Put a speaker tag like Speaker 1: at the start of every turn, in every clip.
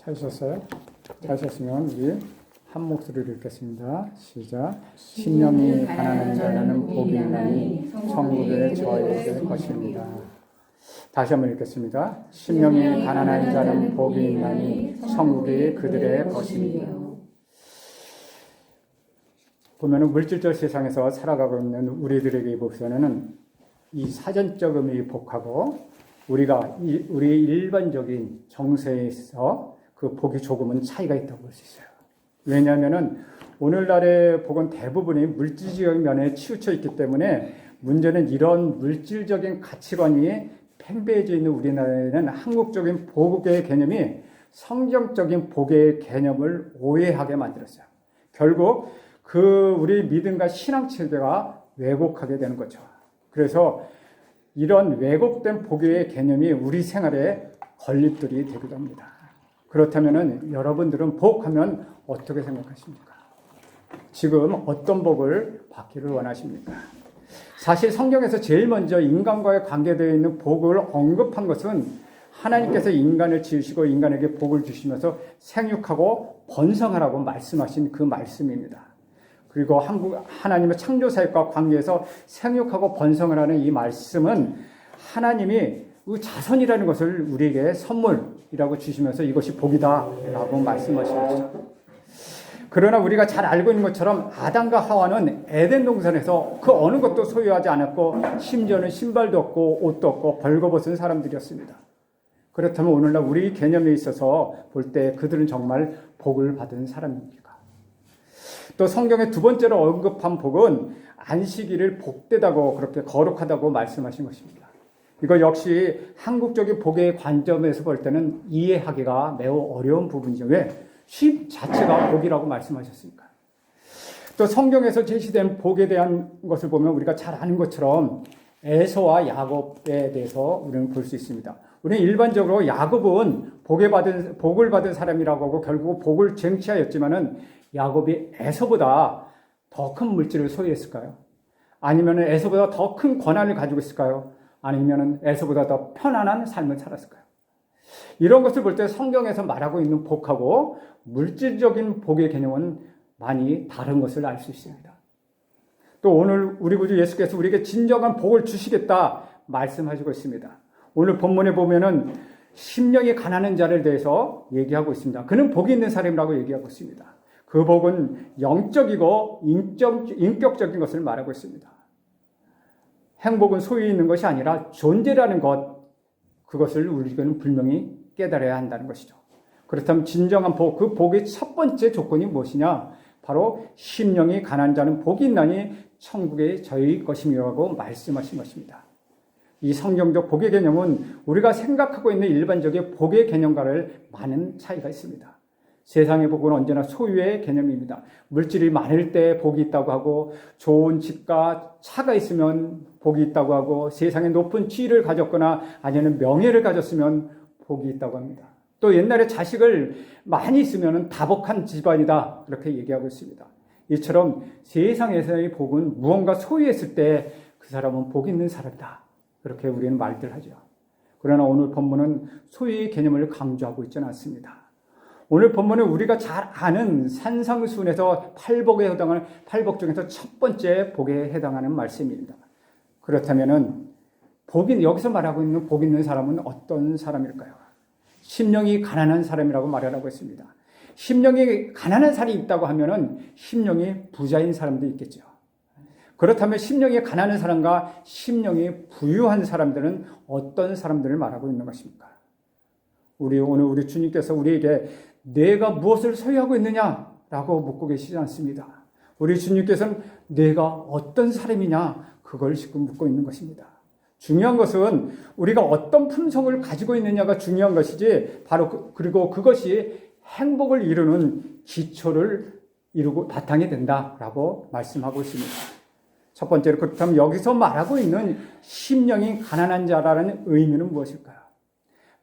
Speaker 1: 찾으셨어요? 찾으셨으면 우리 한 목소리로 읽겠습니다. 시작. 심령이 가난한 자는 복이 있나니 천국에 저희의 것입니다. 다시 한번 읽겠습니다. 심령이 가난한 자는 복이 있나니 천국이 그들의 것입니다. 보면은 물질적 세상에서 살아가고 있는 우리들에게 보면은 이 사전적 의미 복하고 우리 일반적인 정서에서 그 복이 조금은 차이가 있다고 볼 수 있어요. 왜냐하면은 오늘날의 복은 대부분이 물질적인 면에 치우쳐 있기 때문에 문제는 이런 물질적인 가치관이 팽배해져 있는 우리나라에는 한국적인 복의 개념이 성경적인 복의 개념을 오해하게 만들었어요. 결국 우리 믿음과 신앙 체계가 왜곡하게 되는 거죠. 그래서 이런 왜곡된 복의 개념이 우리 생활에 걸림돌이 되기도 합니다. 그렇다면 여러분들은 복하면 어떻게 생각하십니까? 지금 어떤 복을 받기를 원하십니까? 사실 성경에서 제일 먼저 인간과의 관계되어 있는 복을 언급한 것은 하나님께서 인간을 지으시고 인간에게 복을 주시면서 생육하고 번성하라고 말씀하신 그 말씀입니다. 그리고 하나님의 창조사역과 관계에서 생육하고 번성을 하는 이 말씀은 하나님이 자손이라는 것을 우리에게 선물이라고 주시면서 이것이 복이다라고 말씀하시죠. 그러나 우리가 잘 알고 있는 것처럼 아담과 하와는 에덴 동산에서 그 어느 것도 소유하지 않았고 심지어는 신발도 없고 옷도 없고 벌거벗은 사람들이었습니다. 그렇다면 오늘날 우리 개념에 있어서 볼 때 그들은 정말 복을 받은 사람입니까? 또 성경의 두 번째로 언급한 복은 안식일을 복되다고 그렇게 거룩하다고 말씀하신 것입니다. 이거 역시 한국적인 복의 관점에서 볼 때는 이해하기가 매우 어려운 부분이죠. 왜? 쉼 자체가 복이라고 말씀하셨으니까. 또 성경에서 제시된 복에 대한 것을 보면 우리가 잘 아는 것처럼 에서와 야곱에 대해서 우리는 볼 수 있습니다. 우리는 일반적으로 야곱은 복을 받은 사람이라고 하고 결국 복을 쟁취하였지만은 야곱이 에서보다 더 큰 물질을 소유했을까요? 아니면 에서보다 더 큰 권한을 가지고 있을까요? 아니면 에서보다 더 편안한 삶을 살았을까요? 이런 것을 볼 때 성경에서 말하고 있는 복하고 물질적인 복의 개념은 많이 다른 것을 알 수 있습니다. 또 오늘 우리 구주 예수께서 우리에게 진정한 복을 주시겠다 말씀하시고 있습니다. 오늘 본문에 보면은 심령이 가난한 자를 대해서 얘기하고 있습니다. 그는 복이 있는 사람이라고 얘기하고 있습니다. 그 복은 영적이고 인격적인 것을 말하고 있습니다. 행복은 소유 있는 것이 아니라 존재라는 것, 그것을 우리는 분명히 깨달아야 한다는 것이죠. 그렇다면 진정한 복, 그 복의 첫 번째 조건이 무엇이냐? 바로 심령이 가난한 자는 복이 있나니 천국에 저희 것임이라고 말씀하신 것입니다. 이 성경적 복의 개념은 우리가 생각하고 있는 일반적인 복의 개념과는 많은 차이가 있습니다. 세상의 복은 언제나 소유의 개념입니다. 물질이 많을 때 복이 있다고 하고 좋은 집과 차가 있으면 복이 있다고 하고 세상에 높은 지위를 가졌거나 아니면 명예를 가졌으면 복이 있다고 합니다. 또 옛날에 자식을 많이 있으면 다복한 집안이다 이렇게 얘기하고 있습니다. 이처럼 세상에서의 복은 무언가 소유했을 때 그 사람은 복 있는 사람이다 그렇게 우리는 말들 하죠. 그러나 오늘 본문은 소유의 개념을 강조하고 있지는 않습니다. 오늘 본문은 우리가 잘 아는 산상수훈에서 팔복 중에서 첫 번째 복에 해당하는 말씀입니다. 그렇다면은 여기서 말하고 있는 복 있는 사람은 어떤 사람일까요? 심령이 가난한 사람이라고 말하고 있습니다. 심령이 가난한 사람이 있다고 하면은 심령이 부자인 사람도 있겠죠. 그렇다면 심령이 가난한 사람과 심령이 부유한 사람들은 어떤 사람들을 말하고 있는 것입니까? 오늘 우리 주님께서 우리에게 내가 무엇을 소유하고 있느냐라고 묻고 계시지 않습니다. 우리 주님께서는 내가 어떤 사람이냐 그걸 지금 묻고 있는 것입니다. 중요한 것은 우리가 어떤 품성을 가지고 있느냐가 중요한 것이지 그리고 그것이 행복을 이루는 기초를 이루고 바탕이 된다라고 말씀하고 있습니다. 첫 번째로 그렇다면 여기서 말하고 있는 심령이 가난한 자라는 의미는 무엇일까요?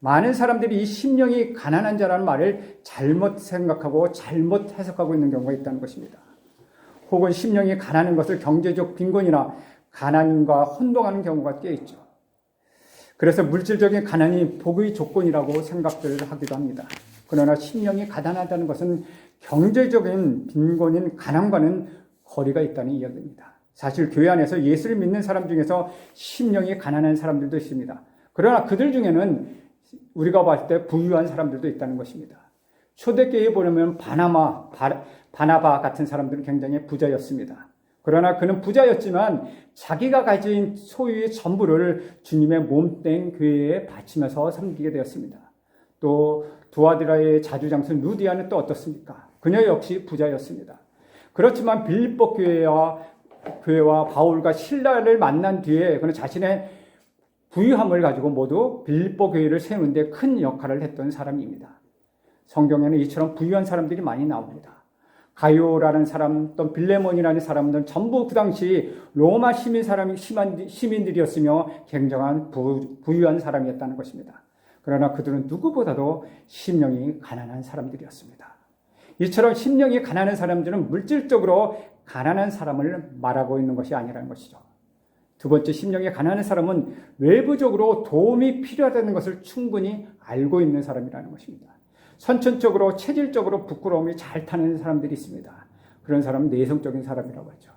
Speaker 1: 많은 사람들이 이 심령이 가난한 자라는 말을 잘못 생각하고 잘못 해석하고 있는 경우가 있다는 것입니다. 혹은 심령이 가난한 것을 경제적 빈곤이나 가난과 혼동하는 경우가 꽤 있죠. 그래서 물질적인 가난이 복의 조건이라고 생각들 하기도 합니다. 그러나 심령이 가난하다는 것은 경제적인 빈곤인 가난과는 거리가 있다는 이야기입니다. 사실 교회 안에서 예수를 믿는 사람 중에서 심령이 가난한 사람들도 있습니다. 그러나 그들 중에는 우리가 봤을 때 부유한 사람들도 있다는 것입니다. 초대교회에 보면 바나바 같은 사람들은 굉장히 부자였습니다. 그러나 그는 부자였지만 자기가 가진 소유의 전부를 주님의 몸된 교회에 바치면서 섬기게 되었습니다. 또 두아디라의 자주장수 루디아는 또 어떻습니까? 그녀 역시 부자였습니다. 그렇지만 빌립보 교회와 바울과 실라를 만난 뒤에 그는 자신의 부유함을 가지고 모두 빌립보 교회를 세우는 데 큰 역할을 했던 사람입니다. 성경에는 이처럼 부유한 사람들이 많이 나옵니다. 가요라는 사람, 또 빌레몬이라는 사람들은 전부 그 당시 로마 시민들이었으며 굉장한 부유한 사람이었다는 것입니다. 그러나 그들은 누구보다도 심령이 가난한 사람들이었습니다. 이처럼 심령이 가난한 사람들은 물질적으로 가난한 사람을 말하고 있는 것이 아니라는 것이죠. 두 번째, 심령이 가난한 사람은 외부적으로 도움이 필요하다는 것을 충분히 알고 있는 사람이라는 것입니다. 선천적으로 체질적으로 부끄러움이 잘 타는 사람들이 있습니다. 그런 사람은 내성적인 사람이라고 하죠.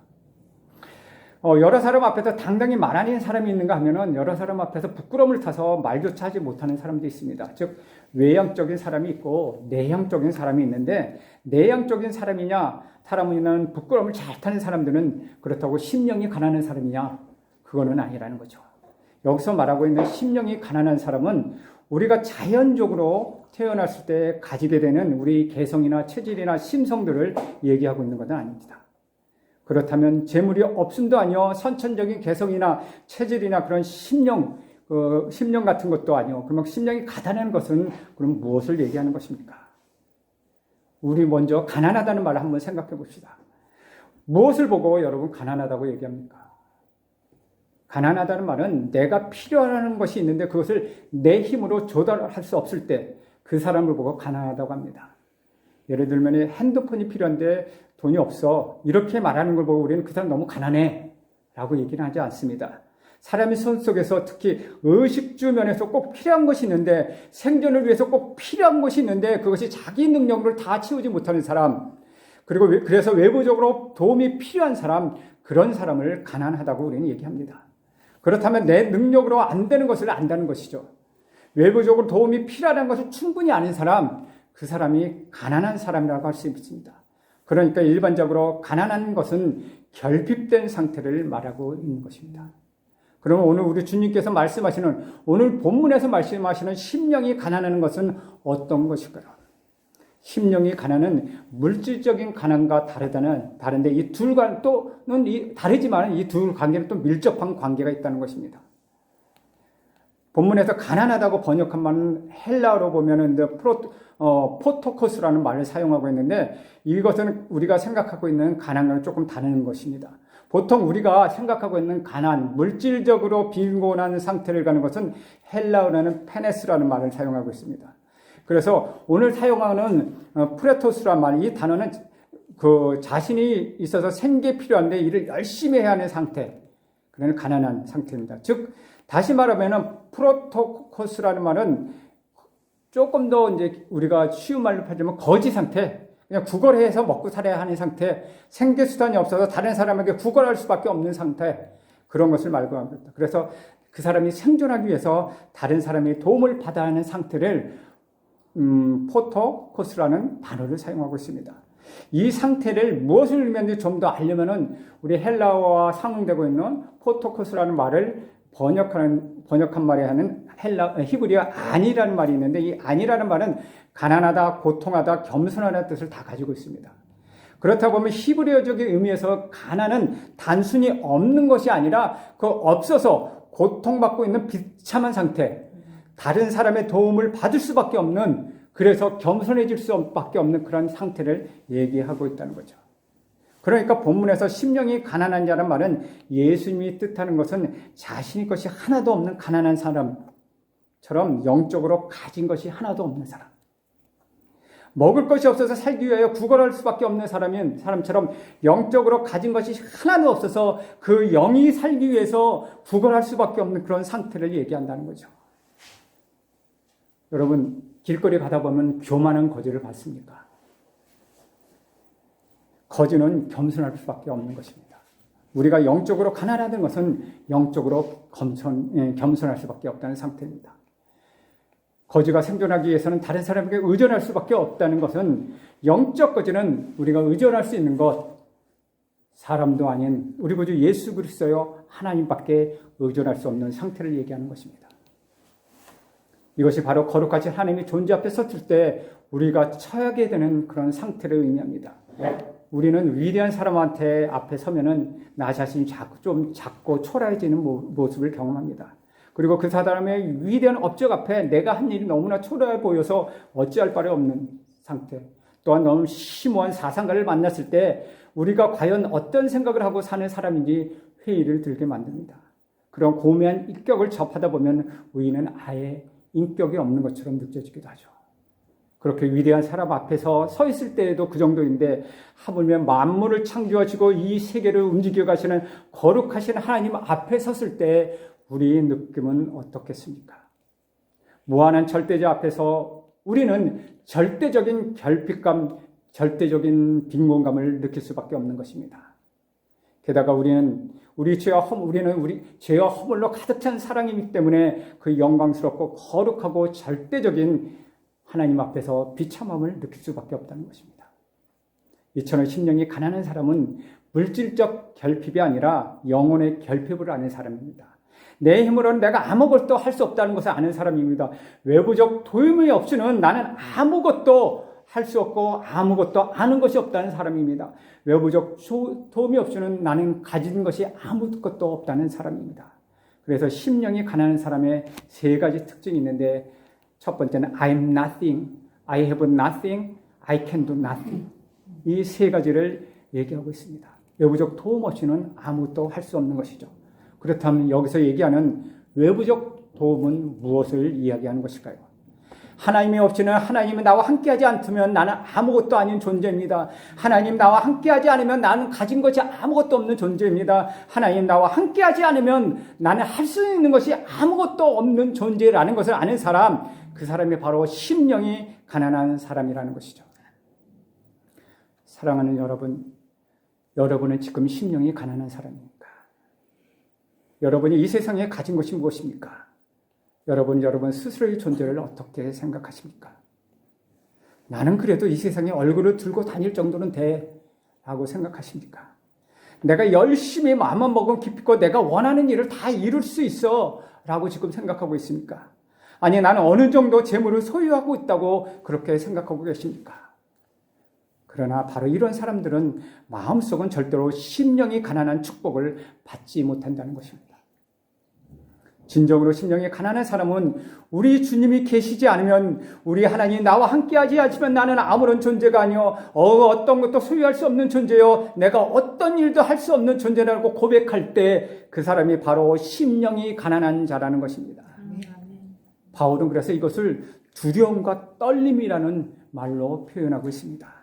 Speaker 1: 여러 사람 앞에서 당당히 말하는 사람이 있는가 하면은 여러 사람 앞에서 부끄러움을 타서 말조차 하지 못하는 사람도 있습니다. 즉 외향적인 사람이 있고 내향적인 사람이 있는데, 내향적인 사람이는 부끄러움을 잘 타는 사람들은 그렇다고 심령이 가난한 사람이냐? 그거는 아니라는 거죠. 여기서 말하고 있는 심령이 가난한 사람은 우리가 자연적으로 태어났을 때 가지게 되는 우리 개성이나 체질이나 심성들을 얘기하고 있는 것은 아닙니다. 그렇다면 재물이 없음도 아니요, 선천적인 개성이나 체질이나 그런 심령 같은 것도 아니요. 그러면 심령이 가난한 것은 그럼 무엇을 얘기하는 것입니까? 우리 먼저 가난하다는 말을 한번 생각해 봅시다. 무엇을 보고 여러분 가난하다고 얘기합니까? 가난하다는 말은 내가 필요한 것이 있는데 그것을 내 힘으로 조달할 수 없을 때 그 사람을 보고 가난하다고 합니다. 예를 들면 핸드폰이 필요한데 돈이 없어, 이렇게 말하는 걸 보고 우리는 그 사람 너무 가난해 라고 얘기는 하지 않습니다. 사람의 손 속에서 특히 의식주 면에서 꼭 필요한 것이 있는데, 생존을 위해서 꼭 필요한 것이 있는데 그것이 자기 능력으로 다 채우지 못하는 사람, 그리고 그래서 외부적으로 도움이 필요한 사람, 그런 사람을 가난하다고 우리는 얘기합니다. 그렇다면 내 능력으로 안 되는 것을 안다는 것이죠. 외부적으로 도움이 필요하다는 것을 충분히 아는 사람, 그 사람이 가난한 사람이라고 할 수 있습니다. 그러니까 일반적으로 가난한 것은 결핍된 상태를 말하고 있는 것입니다. 그러면 오늘 우리 주님께서 말씀하시는, 오늘 본문에서 말씀하시는 심령이 가난한 것은 어떤 것일까요? 심령이 가난은 물질적인 가난과 다른데 이 둘과 또는 다르지만 이 둘 관계는 또 밀접한 관계가 있다는 것입니다. 본문에서 가난하다고 번역한 말은 헬라어로 보면은 포토코스라는 말을 사용하고 있는데, 이것은 우리가 생각하고 있는 가난과는 조금 다른 것입니다. 보통 우리가 생각하고 있는 가난, 물질적으로 빈곤한 상태를 가는 것은 헬라어로는 페네스라는 말을 사용하고 있습니다. 그래서 오늘 사용하는 프레토스라는 말, 이 단어는 그 자신이 있어서 생계 필요한데 일을 열심히 해야 하는 상태, 그런 가난한 상태입니다. 즉 다시 말하면 프로토코스라는 말은 조금 더 이제 우리가 쉬운 말로 하자면 거지 상태, 그냥 구걸해서 먹고 살아야 하는 상태, 생계 수단이 없어서 다른 사람에게 구걸할 수밖에 없는 상태, 그런 것을 말고 합니다. 그래서 그 사람이 생존하기 위해서 다른 사람의 도움을 받아야 하는 상태를 포토코스라는 단어를 사용하고 있습니다. 이 상태를 무엇을 의미하는지 좀 더 알려면은 우리 헬라어와 상응되고 있는 포토코스라는 말을 번역한 말에 하는 히브리어 안이라는 말이 있는데, 이 안이라는 말은 가난하다, 고통하다, 겸손하다는 뜻을 다 가지고 있습니다. 그렇다 보면 히브리어적인 의미에서 가난은 단순히 없는 것이 아니라 그 없어서 고통받고 있는 비참한 상태, 다른 사람의 도움을 받을 수밖에 없는, 그래서 겸손해질 수밖에 없는 그런 상태를 얘기하고 있다는 거죠. 그러니까 본문에서 심령이 가난한 자란 말은 예수님이 뜻하는 것은 자신의 것이 하나도 없는 가난한 사람처럼 영적으로 가진 것이 하나도 없는 사람, 먹을 것이 없어서 살기 위하여 구걸할 수밖에 없는 사람처럼 영적으로 가진 것이 하나도 없어서 그 영이 살기 위해서 구걸할 수밖에 없는 그런 상태를 얘기한다는 거죠. 여러분, 길거리 가다 보면 교만한 거지를 봤습니까? 거지는 겸손할 수밖에 없는 것입니다. 우리가 영적으로 가난하다는 것은 영적으로 겸손할 수밖에 없다는 상태입니다. 거지가 생존하기 위해서는 다른 사람에게 의존할 수밖에 없다는 것은 영적 거지는 우리가 의존할 수 있는 것, 사람도 아닌 우리 구주 예수 그리스도요 하나님밖에 의존할 수 없는 상태를 얘기하는 것입니다. 이것이 바로 거룩하신 하나님의 존재 앞에 섰을 때 우리가 처하게 되는 그런 상태를 의미합니다. 우리는 위대한 사람한테 앞에 서면은 나 자신이 좀 작고 초라해지는 모습을 경험합니다. 그리고 그 사람의 위대한 업적 앞에 내가 한 일이 너무나 초라해 보여서 어찌할 바를 없는 상태. 또한 너무 심오한 사상가를 만났을 때 우리가 과연 어떤 생각을 하고 사는 사람인지 회의를 들게 만듭니다. 그런 고매한 인격을 접하다 보면 우리는 아예 인격이 없는 것처럼 느껴지기도 하죠. 그렇게 위대한 사람 앞에서 서 있을 때에도 그 정도인데 하물며 만물을 창조하시고 이 세계를 움직여 가시는 거룩하신 하나님 앞에 섰을 때 우리의 느낌은 어떻겠습니까? 무한한 절대자 앞에서 우리는 절대적인 결핍감, 절대적인 빈곤감을 느낄 수밖에 없는 것입니다. 게다가 우리는 죄와 허물로 가득 찬 사랑이기 때문에 그 영광스럽고 거룩하고 절대적인 하나님 앞에서 비참함을 느낄 수밖에 없다는 것입니다. 이처럼 심령이 가난한 사람은 물질적 결핍이 아니라 영혼의 결핍을 아는 사람입니다. 내 힘으로는 내가 아무것도 할 수 없다는 것을 아는 사람입니다. 외부적 도움이 없이는 나는 아무것도 할 수 없고 아무것도 아는 것이 없다는 사람입니다. 외부적 도움이 없이는 나는 가진 것이 아무것도 없다는 사람입니다. 그래서 심령이 가난한 사람의 세 가지 특징이 있는데 첫 번째는 I'm nothing, I have nothing, I can do nothing. 이 세 가지를 얘기하고 있습니다. 외부적 도움 없이는 아무것도 할 수 없는 것이죠. 그렇다면 여기서 얘기하는 외부적 도움은 무엇을 이야기하는 것일까요? 하나님이 없이는 하나님이 나와 함께하지 않으면 나는 아무것도 아닌 존재입니다. 하나님 나와 함께하지 않으면 나는 가진 것이 아무것도 없는 존재입니다. 하나님 나와 함께하지 않으면 나는 할 수 있는 것이 아무것도 없는 존재라는 것을 아는 사람, 그 사람이 바로 심령이 가난한 사람이라는 것이죠. 사랑하는 여러분, 여러분은 지금 심령이 가난한 사람입니까? 여러분이 이 세상에 가진 것이 무엇입니까? 여러분 스스로의 존재를 어떻게 생각하십니까? 나는 그래도 이 세상에 얼굴을 들고 다닐 정도는 돼 라고 생각하십니까? 내가 열심히 마음만 먹으면 기쁘고 내가 원하는 일을 다 이룰 수 있어 라고 지금 생각하고 있습니까? 아니 나는 어느 정도 재물을 소유하고 있다고 그렇게 생각하고 계십니까? 그러나 바로 이런 사람들은 마음속은 절대로 심령이 가난한 축복을 받지 못한다는 것입니다. 진정으로 심령이 가난한 사람은 우리 주님이 계시지 않으면 우리 하나님이 나와 함께하지 않으면 나는 아무런 존재가 아니요 어떤 것도 소유할 수 없는 존재요 내가 어떤 일도 할 수 없는 존재라고 고백할 때 그 사람이 바로 심령이 가난한 자라는 것입니다. 바울은 그래서 이것을 두려움과 떨림이라는 말로 표현하고 있습니다.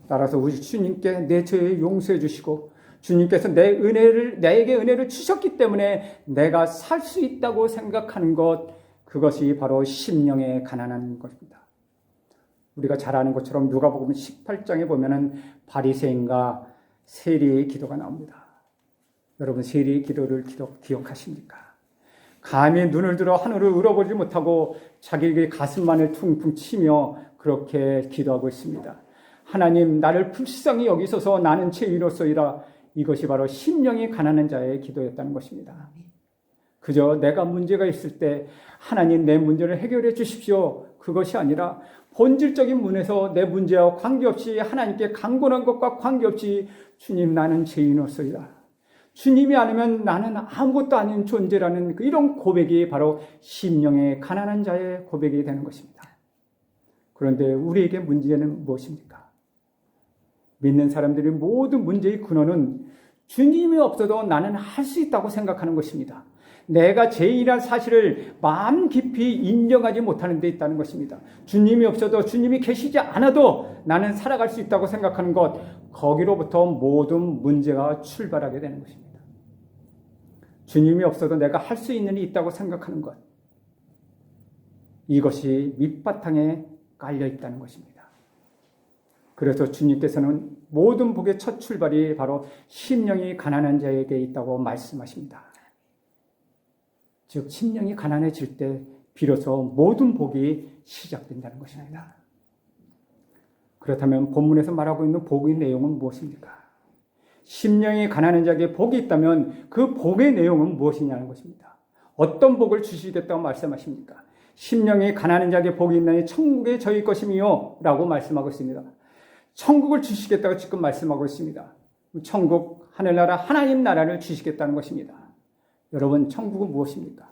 Speaker 1: 따라서 우리 주님께 내 죄를 용서해 주시고 주님께서 나에게 은혜를 주셨기 때문에 내가 살 수 있다고 생각하는 것, 그것이 바로 심령의 가난한 것입니다. 우리가 잘 아는 것처럼 누가복음 18장에 보면은 바리새인과 세리의 기도가 나옵니다. 여러분 세리의 기도를 기억하십니까? 감히 눈을 들어 하늘을 울어보지 못하고 자기의 가슴만을 퉁퉁 치며 그렇게 기도하고 있습니다. 하나님 나를 불쌍히 여기소서 나는 죄인으로소이다. 이것이 바로 심령이 가난한 자의 기도였다는 것입니다. 그저 내가 문제가 있을 때 하나님 내 문제를 해결해 주십시오. 그것이 아니라 본질적인 문에서 내 문제와 관계없이 하나님께 간구한 것과 관계없이 주님 나는 죄인으로소이다. 주님이 아니면 나는 아무것도 아닌 존재라는 이런 고백이 바로 심령의 가난한 자의 고백이 되는 것입니다. 그런데 우리에게 문제는 무엇입니까? 믿는 사람들의 모든 문제의 근원은 주님이 없어도 나는 할 수 있다고 생각하는 것입니다. 내가 죄인이라는 사실을 마음 깊이 인정하지 못하는 데 있다는 것입니다. 주님이 없어도 주님이 계시지 않아도 나는 살아갈 수 있다고 생각하는 것, 거기로부터 모든 문제가 출발하게 되는 것입니다. 주님이 없어도 내가 할 수 있는 일이 있다고 생각하는 것. 이것이 밑바탕에 깔려 있다는 것입니다. 그래서 주님께서는 모든 복의 첫 출발이 바로 심령이 가난한 자에게 있다고 말씀하십니다. 즉 심령이 가난해질 때 비로소 모든 복이 시작된다는 것입니다. 그렇다면 본문에서 말하고 있는 복의 내용은 무엇입니까? 심령이 가난한 자에게 복이 있다면 그 복의 내용은 무엇이냐는 것입니다. 어떤 복을 주시겠다고 말씀하십니까? 심령이 가난한 자에게 복이 있나니 천국에 저희 것이며 라고 말씀하고 있습니다. 천국을 주시겠다고 지금 말씀하고 있습니다. 천국, 하늘나라, 하나님 나라를 주시겠다는 것입니다. 여러분, 천국은 무엇입니까?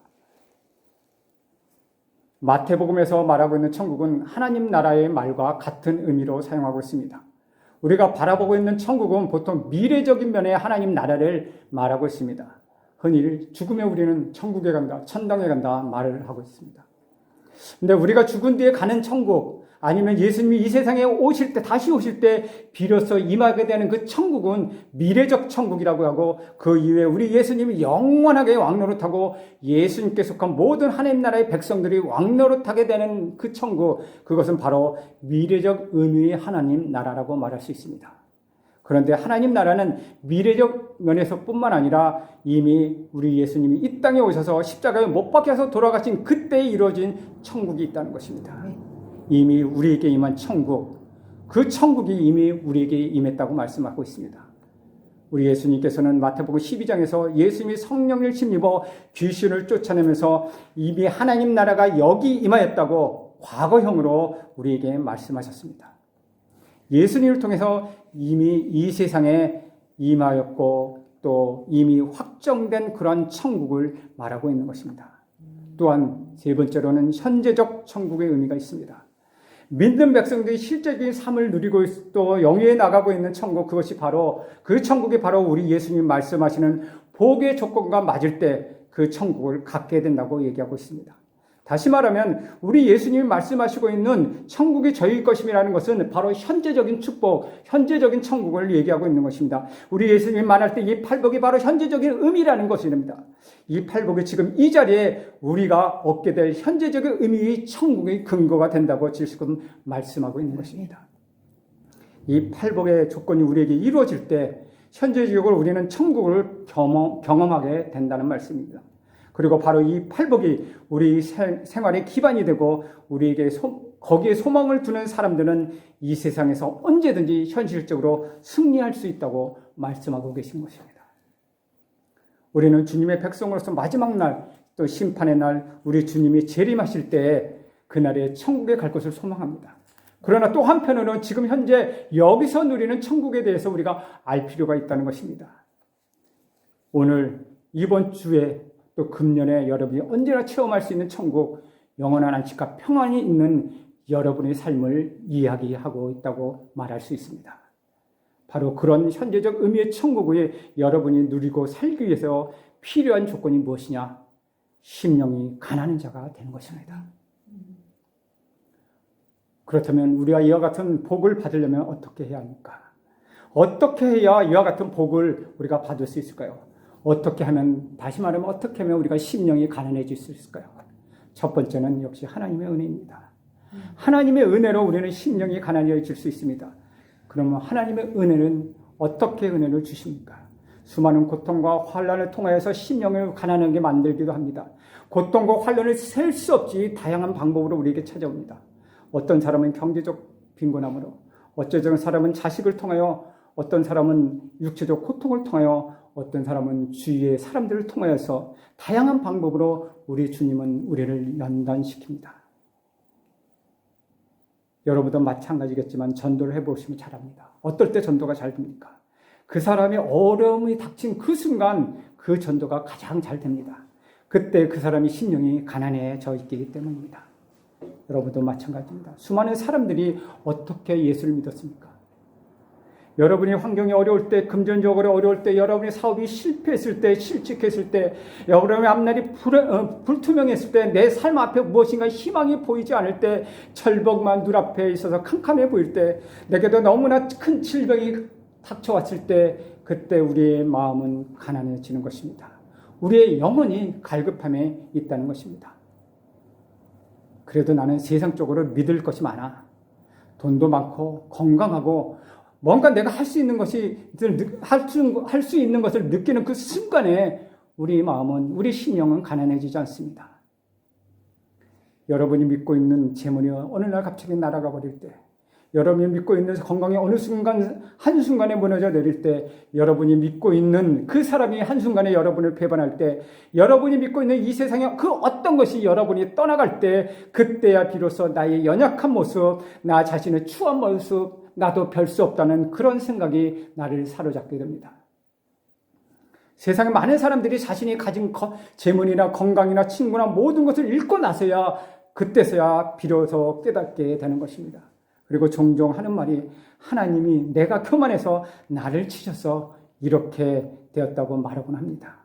Speaker 1: 마태복음에서 말하고 있는 천국은 하나님 나라의 말과 같은 의미로 사용하고 있습니다. 우리가 바라보고 있는 천국은 보통 미래적인 면의 하나님 나라를 말하고 있습니다. 흔히 죽음에 우리는 천국에 간다, 천당에 간다 말을 하고 있습니다. 근데 우리가 죽은 뒤에 가는 천국, 아니면 예수님이 이 세상에 오실 때, 다시 오실 때 비로소 임하게 되는 그 천국은 미래적 천국이라고 하고, 그 이후에 우리 예수님이 영원하게 왕노릇하고 예수님께 속한 모든 하나님 나라의 백성들이 왕노릇하게 되는 그 천국, 그것은 바로 미래적 의미의 하나님 나라라고 말할 수 있습니다. 그런데 하나님 나라는 미래적 면에서뿐만 아니라 이미 우리 예수님이 이 땅에 오셔서 십자가에 못 박혀서 돌아가신 그때 이루어진 천국이 있다는 것입니다. 이미 우리에게 임한 천국, 그 천국이 이미 우리에게 임했다고 말씀하고 있습니다. 우리 예수님께서는 마태복음 12장에서 예수님이 성령을 힘입어 귀신을 쫓아내면서 이미 하나님 나라가 여기 임하였다고 과거형으로 우리에게 말씀하셨습니다. 예수님을 통해서 이미 이 세상에 임하였고 또 이미 확정된 그런 천국을 말하고 있는 것입니다. 또한 세 번째로는 현재적 천국의 의미가 있습니다. 믿는 백성들이 실제적인 삶을 누리고 또 영위해 나가고 있는 천국, 그것이 바로 그 천국이 바로 우리 예수님 말씀하시는 복의 조건과 맞을 때 그 천국을 갖게 된다고 얘기하고 있습니다. 다시 말하면 우리 예수님이 말씀하시고 있는 천국이 저희 것임이라는 것은 바로 현재적인 축복, 현재적인 천국을 얘기하고 있는 것입니다. 우리 예수님이 말할 때 이 팔복이 바로 현재적인 의미라는 것입니다. 이 팔복이 지금 이 자리에 우리가 얻게 될 현재적인 의미의 천국의 근거가 된다고 지금 말씀하고 있는 것입니다. 이 팔복의 조건이 우리에게 이루어질 때 현재적으로 우리는 천국을 경험하게 된다는 말씀입니다. 그리고 바로 이 팔복이 우리 생활의 기반이 되고 우리에게 거기에 소망을 두는 사람들은 이 세상에서 언제든지 현실적으로 승리할 수 있다고 말씀하고 계신 것입니다. 우리는 주님의 백성으로서 마지막 날, 또 심판의 날, 우리 주님이 재림하실 때 그날에 천국에 갈 것을 소망합니다. 그러나 또 한편으로는 지금 현재 여기서 누리는 천국에 대해서 우리가 알 필요가 있다는 것입니다. 오늘 이번 주에 또 금년에 여러분이 언제나 체험할 수 있는 천국, 영원한 안식과 평안이 있는 여러분의 삶을 이야기하고 있다고 말할 수 있습니다. 바로 그런 현재적 의미의 천국을 여러분이 누리고 살기 위해서 필요한 조건이 무엇이냐? 심령이 가난한 자가 되는 것입니다. 그렇다면 우리가 이와 같은 복을 받으려면 어떻게 해야 합니까? 어떻게 해야 이와 같은 복을 우리가 받을 수 있을까요? 어떻게 하면, 다시 말하면 어떻게 하면 우리가 심령이 가난해질 수 있을까요? 첫 번째는 역시 하나님의 은혜입니다. 하나님의 은혜로 우리는 심령이 가난해질 수 있습니다. 그러면 하나님의 은혜는 어떻게 은혜를 주십니까? 수많은 고통과 환난을 통하여서 심령을 가난하게 만들기도 합니다. 고통과 환난을 셀 수 없이 다양한 방법으로 우리에게 찾아옵니다. 어떤 사람은 경제적 빈곤함으로, 어떤 사람은 자식을 통하여, 어떤 사람은 육체적 고통을 통하여, 어떤 사람은 주위의 사람들을 통하여서 다양한 방법으로 우리 주님은 우리를 연단시킵니다. 여러분도 마찬가지겠지만 전도를 해보시면 잘합니다. 어떨 때 전도가 잘 됩니까? 그 사람이 어려움이 닥친 그 순간 그 전도가 가장 잘 됩니다. 그때 그 사람이 심령이 가난해져 있기 때문입니다. 여러분도 마찬가지입니다. 수많은 사람들이 어떻게 예수를 믿었습니까? 여러분이 환경이 어려울 때, 금전적으로 어려울 때, 여러분의 사업이 실패했을 때, 실직했을 때, 여러분의 앞날이 불투명했을 때, 내 삶 앞에 무엇인가 희망이 보이지 않을 때, 철벽만 눈앞에 있어서 캄캄해 보일 때, 내게도 너무나 큰 질병이 닥쳐왔을 때, 그때 우리의 마음은 가난해지는 것입니다. 우리의 영혼이 갈급함에 있다는 것입니다. 그래도 나는 세상적으로 믿을 것이 많아. 돈도 많고 건강하고 뭔가 내가 할 수 있는 것을 느끼는 그 순간에 우리 마음은, 우리 심령은 가난해지지 않습니다. 여러분이 믿고 있는 재물이 어느 날 갑자기 날아가 버릴 때, 여러분이 믿고 있는 건강이 어느 순간, 한순간에 무너져 내릴 때, 여러분이 믿고 있는 그 사람이 한순간에 여러분을 배반할 때, 여러분이 믿고 있는 이 세상의 그 어떤 것이 여러분이 떠나갈 때, 그때야 비로소 나의 연약한 모습, 나 자신의 추한 모습, 나도 별 수 없다는 그런 생각이 나를 사로잡게 됩니다. 세상에 많은 사람들이 자신이 가진 재물이나 건강이나 친구나 모든 것을 잃고 나서야, 그때서야 비로소 깨닫게 되는 것입니다. 그리고 종종 하는 말이, 하나님이 내가 교만해서 나를 치셔서 이렇게 되었다고 말하곤 합니다.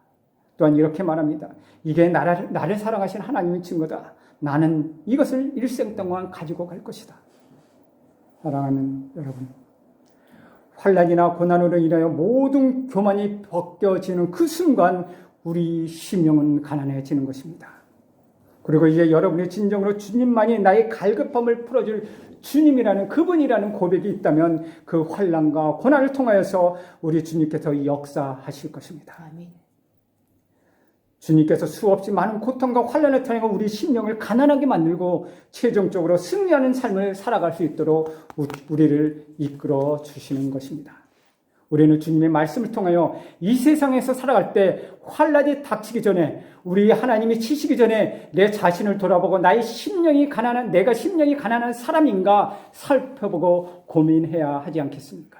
Speaker 1: 또한 이렇게 말합니다. 이게 나를 사랑하신 하나님의 증거다. 나는 이것을 일생 동안 가지고 갈 것이다. 사랑하는 여러분, 환난이나 고난으로 인하여 모든 교만이 벗겨지는 그 순간 우리 심령은 가난해지는 것입니다. 그리고 이제 여러분이 진정으로 주님만이 나의 갈급함을 풀어줄 주님이라는, 그분이라는 고백이 있다면 그 환난과 고난을 통하여서 우리 주님께서 역사하실 것입니다. 아멘. 주님께서 수없이 많은 고통과 환난을 통해 우리 심령을 가난하게 만들고 최종적으로 승리하는 삶을 살아갈 수 있도록 우리를 이끌어 주시는 것입니다. 우리는 주님의 말씀을 통하여 이 세상에서 살아갈 때 환난이 닥치기 전에, 우리 하나님이 치시기 전에 내 자신을 돌아보고 내가 심령이 가난한 사람인가 살펴보고 고민해야 하지 않겠습니까?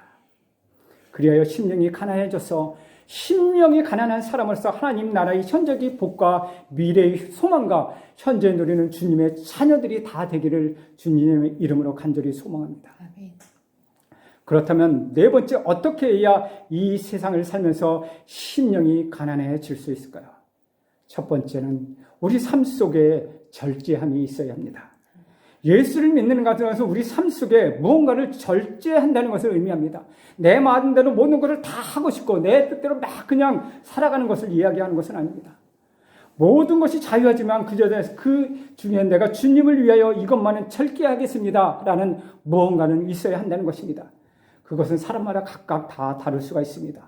Speaker 1: 그리하여 심령이 가난해져서 심령이 가난한 사람으로서 하나님 나라의 현재의 복과 미래의 소망과 현재 누리는 주님의 자녀들이 다 되기를 주님의 이름으로 간절히 소망합니다. 아멘. 그렇다면 네 번째, 어떻게 해야 이 세상을 살면서 심령이 가난해질 수 있을까요? 첫 번째는 우리 삶 속에 절제함이 있어야 합니다. 예수를 믿는 가운데서 우리 삶 속에 무언가를 절제한다는 것을 의미합니다. 내 마음대로 모든 것을 다 하고 싶고 내 뜻대로 막 그냥 살아가는 것을 이야기하는 것은 아닙니다. 모든 것이 자유하지만 그 중에 내가 주님을 위하여 이것만은 절제하겠습니다 라는 무언가는 있어야 한다는 것입니다. 그것은 사람마다 각각 다 다를 수가 있습니다.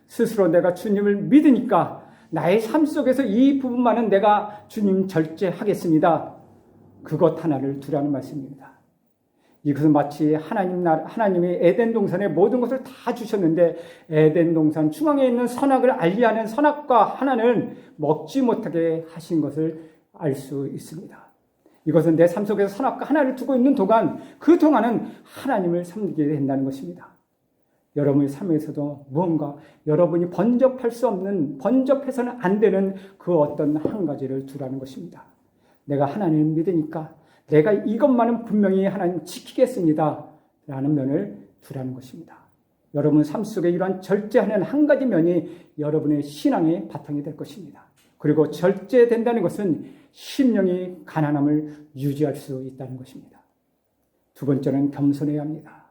Speaker 1: 스스로 내가 주님을 믿으니까 나의 삶 속에서 이 부분만은 내가 주님 절제하겠습니다. 그것 하나를 두라는 말씀입니다. 이것은 마치 하나님이 에덴 동산에 모든 것을 다 주셨는데 에덴 동산 중앙에 있는 선악을 알리하는 선악과 하나는 먹지 못하게 하신 것을 알 수 있습니다. 이것은 내 삶 속에서 선악과 하나를 두고 있는 동안, 그 동안은 하나님을 섬기게 된다는 것입니다. 여러분의 삶에서도 무언가 여러분이 번접해서는 안 되는 그 어떤 한 가지를 두라는 것입니다. 내가 하나님을 믿으니까 내가 이것만은 분명히 하나님 지키겠습니다 라는 면을 두라는 것입니다. 여러분 삶 속에 이러한 절제하는 한 가지 면이 여러분의 신앙의 바탕이 될 것입니다. 그리고 절제된다는 것은 심령이 가난함을 유지할 수 있다는 것입니다. 두 번째는 겸손해야 합니다.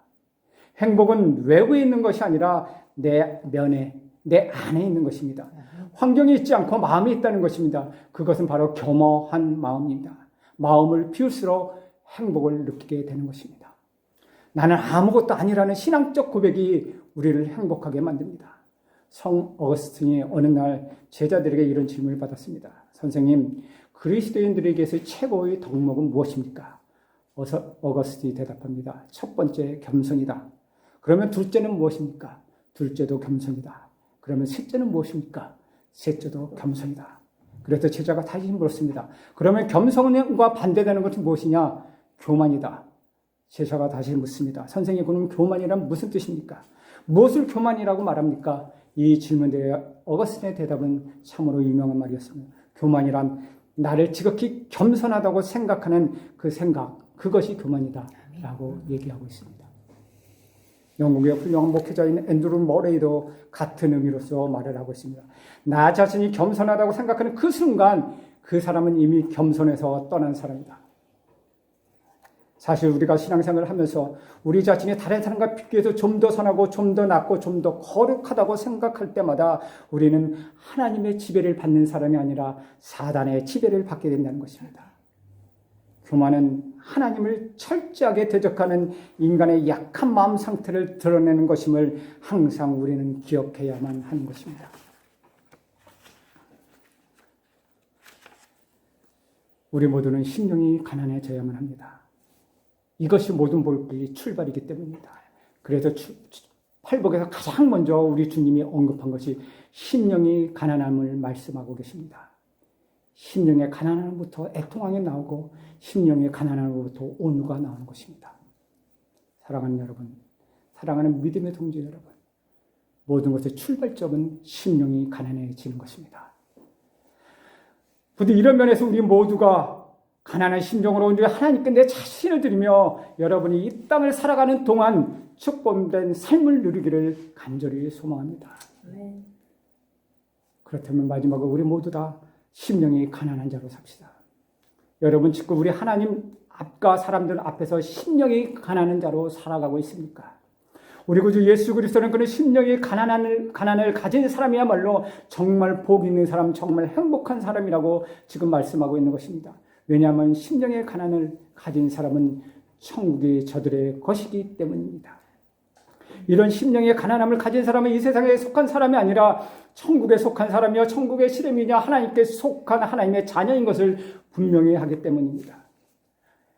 Speaker 1: 행복은 외부에 있는 것이 아니라 내 안에 있는 것입니다. 환경이 있지 않고 마음이 있다는 것입니다. 그것은 바로 겸허한 마음입니다. 마음을 비울수록 행복을 느끼게 되는 것입니다. 나는 아무것도 아니라는 신앙적 고백이 우리를 행복하게 만듭니다. 성 어거스틴이 어느 날 제자들에게 이런 질문을 받았습니다. 선생님, 그리스도인들에게서 최고의 덕목은 무엇입니까? 어거스틴이 대답합니다. 첫 번째, 겸손이다. 그러면 둘째는 무엇입니까? 둘째도 겸손이다. 그러면 셋째는 무엇입니까? 셋째도 겸손이다. 그래서 제자가 다시 물었습니다. 그러면 겸손과 반대되는 것은 무엇이냐? 교만이다. 제자가 다시 묻습니다. 선생님, 그럼 교만이란 무슨 뜻입니까? 무엇을 교만이라고 말합니까? 이 질문에 어거스틴의 대답은 참으로 유명한 말이었습니다. 교만이란 나를 지극히 겸손하다고 생각하는 그 생각, 그것이 교만이다 라고 얘기하고 있습니다. 영국의 훌륭한 목회자인 앤드루 머레이도 같은 의미로서 말을 하고 있습니다. 나 자신이 겸손하다고 생각하는 그 순간 그 사람은 이미 겸손해서 떠난 사람이다. 사실 우리가 신앙생활을 하면서 우리 자신이 다른 사람과 비교해서 좀 더 선하고 좀 더 낫고 좀 더 거룩하다고 생각할 때마다 우리는 하나님의 지배를 받는 사람이 아니라 사단의 지배를 받게 된다는 것입니다. 교만은 하나님을 철저하게 대적하는 인간의 약한 마음 상태를 드러내는 것임을 항상 우리는 기억해야만 하는 것입니다. 우리 모두는 심령이 가난해져야만 합니다. 이것이 모든 복의 출발이기 때문입니다. 그래서 팔복에서 가장 먼저 우리 주님이 언급한 것이 심령이 가난함을 말씀하고 계십니다. 심령의 가난함부터 애통함이 나오고 심령의 가난함으로부터 온유가 나오는 것입니다. 사랑하는 여러분, 사랑하는 믿음의 동지 여러분, 모든 것의 출발점은 심령이 가난해지는 것입니다. 부디 이런 면에서 우리 모두가 가난한 심정으로 오늘 하나님께 내 자신을 드리며 여러분이 이 땅을 살아가는 동안 축복된 삶을 누리기를 간절히 소망합니다. 네. 그렇다면 마지막으로 우리 모두 다 심령이 가난한 자로 삽시다. 여러분 지금 우리 하나님 앞과 사람들 앞에서 심령이 가난한 자로 살아가고 있습니까? 우리 구주 예수 그리스도는 그는 심령이 가난을 가진 사람이야말로 정말 복 있는 사람, 정말 행복한 사람이라고 지금 말씀하고 있는 것입니다. 왜냐하면 심령의 가난을 가진 사람은 천국이 저들의 것이기 때문입니다. 이런 심령의 가난함을 가진 사람은 이 세상에 속한 사람이 아니라 천국에 속한 사람이요 천국의 시름이냐 하나님께 속한 하나님의 자녀인 것을 분명히 하기 때문입니다.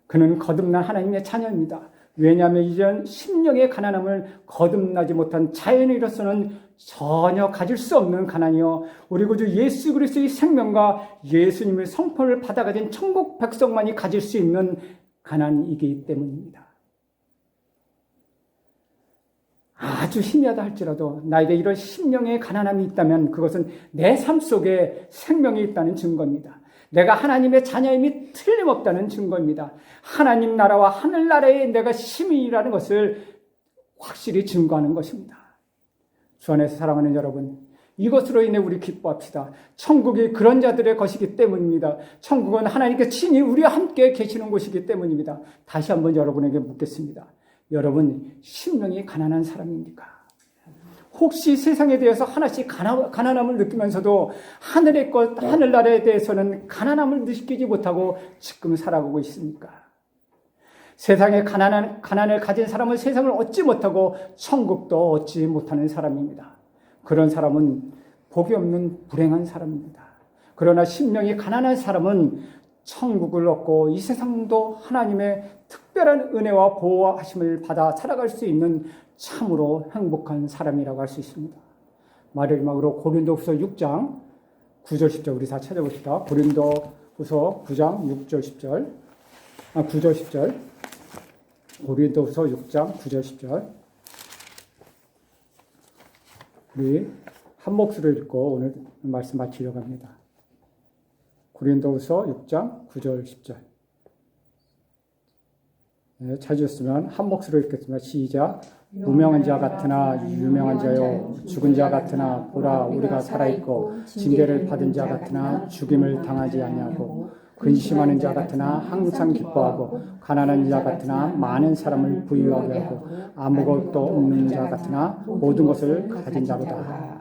Speaker 1: 그는 거듭난 하나님의 자녀입니다. 왜냐하면 이전 심령의 가난함을 거듭나지 못한 자연인으로서는 전혀 가질 수 없는 가난이요 우리 구주 예수 그리스도의 생명과 예수님의 성품을 받아가진 천국 백성만이 가질 수 있는 가난이기 때문입니다. 아주 희미하다 할지라도 나에게 이런 심령의 가난함이 있다면 그것은 내 삶 속에 생명이 있다는 증거입니다. 내가 하나님의 자녀임이 틀림없다는 증거입니다. 하나님 나라와 하늘나라에 내가 시민이라는 것을 확실히 증거하는 것입니다. 주 안에서 사랑하는 여러분, 이것으로 인해 우리 기뻐합시다. 천국이 그런 자들의 것이기 때문입니다. 천국은 하나님께 친히 우리와 함께 계시는 곳이기 때문입니다. 다시 한번 여러분에게 묻겠습니다. 여러분 심령이 가난한 사람입니까? 혹시 세상에 대해서 하나씩 가난함을 느끼면서도 하늘의 것, 하늘나라에 대해서는 가난함을 느끼지 못하고 지금 살아가고 있습니까? 세상에 가난을 가진 사람은 세상을 얻지 못하고 천국도 얻지 못하는 사람입니다. 그런 사람은 복이 없는 불행한 사람입니다. 그러나 심령이 가난한 사람은 천국을 얻고 이 세상도 하나님의 특별한 은혜와 보호하심을 받아 살아갈 수 있는 참으로 행복한 사람이라고 할 수 있습니다. 마지막으로 고린도후서 6장 9절 10절 우리 다 찾아봅시다. 고린도후서 9장 6절 10절 9절 10절 고린도후서 6장 9절 10절 우리 한 목소리로 읽고 오늘 말씀 마치려고 합니다. 고린도후서 6장 9절 10절 네, 찾으셨으면 한 목소리로 읽겠습니다. 시작. 무명한 자 같으나 유명한 자요 죽은 자 같으나 보라 우리가 살아있고 징계를 받은 자 같으나 죽임을 당하지 아니하고 근심하는 자 같으나 항상 기뻐하고 가난한 자 같으나 많은 사람을 부유하게 하고 아무것도 없는 자 같으나 모든 것을 가진 자로다.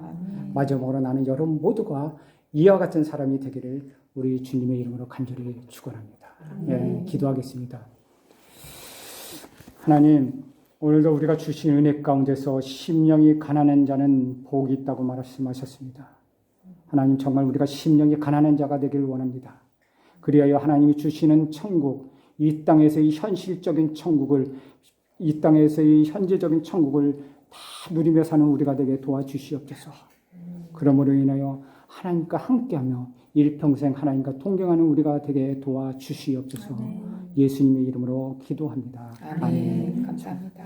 Speaker 1: 마지막으로 나는 여러분 모두가 이와 같은 사람이 되기를 우리 주님의 이름으로 간절히 축원합니다. 예, 기도하겠습니다. 하나님, 오늘도 우리가 주신 은혜 가운데서 심령이 가난한 자는 복이 있다고 말씀하셨습니다. 하나님, 정말 우리가 심령이 가난한 자가 되기를 원합니다. 그리하여 하나님이 주시는 천국, 이 땅에서의 현실적인 천국을, 이 땅에서의 현재적인 천국을 다 누리며 사는 우리가 되게 도와주시옵소서. 그러므로 인하여 하나님과 함께하며 일평생 하나님과 동경하는 우리가 되게 도와주시옵소서. 예수님의 이름으로 기도합니다. 아멘.
Speaker 2: 감사합니다.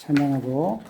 Speaker 1: 찬양하고